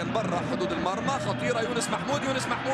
لكن بره حدود المرمى. خطيرة يونس محمود، يونس محمود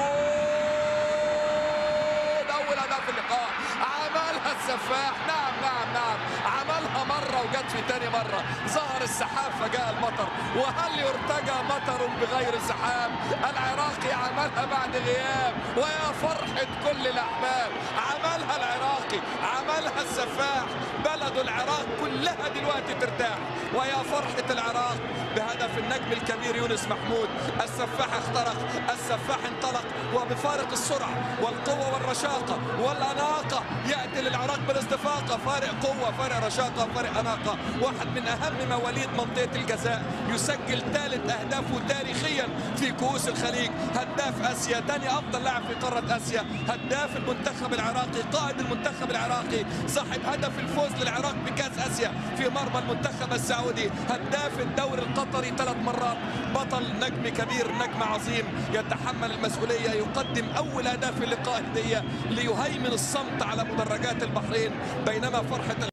أول هدف اللقاء. عملها السفاح، نعم نعم نعم، عملها مرة وجت في تاني مرة. ظهر السحاب فجاء المطر، وهل يرتجى مطر بغير سحاب؟ العراقي عملها بعد غياب، ويا فرحة كل الأحباب. عملها العراقي، عملها السفاح. بلد العراق كلها دلوقتي ترتاح، ويا فرحة العراق بهدف النجم الكبير يونس محمود. السفاح اخترق، السفاح انطلق، وبفارق السرعة والقوة والرشاقة والأناقة يأتي للعراق بالاستفاقة. فارق قوة، فارق رشاقة، فارق أناقة. واحد من أهم مواليد منطقة الجزاء، يسجل ثالث أهدافه تاريخيا في كؤوس الخليج. هداف آسيا، ثاني أفضل لاعب في قارة آسيا، هداف المنتخب العراقي، قائد المنتخب العراقي، صاحب هدف الفوز للعراق بكأس آسيا في مرمى المنتخب السعودي، هداف الدوري القطري 3 مرات، بطل، نجم كبير، نجم عظيم يتحمل المسؤولية. يقدم أول أهداف اللقاء هدية ليهيمن الصمت على مدرجات البحرين، بينما فرحة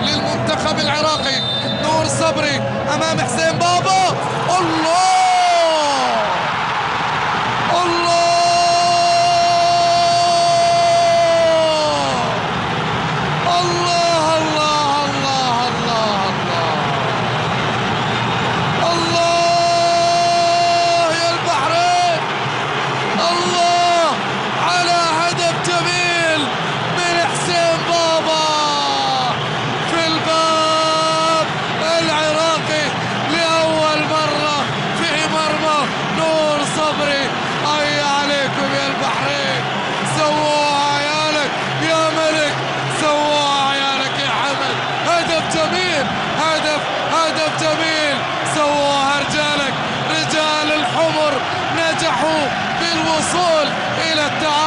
للمنتخب العراقي نور صبري أمام حسين بابا. الله الله الله الله الله الله الله الله يا البحرين، الله على هدف جميل من حسين بابا في الباب العراقي لأول مرة في مرمى نور صبري. أي عليكم يا البحرين، سووها عيالك يا ملك، سووها عيالك يا حمد. هدف جميل، هدف جميل، سووها رجالك. رجال الحمر نجحوا بالوصول إلى التعادل.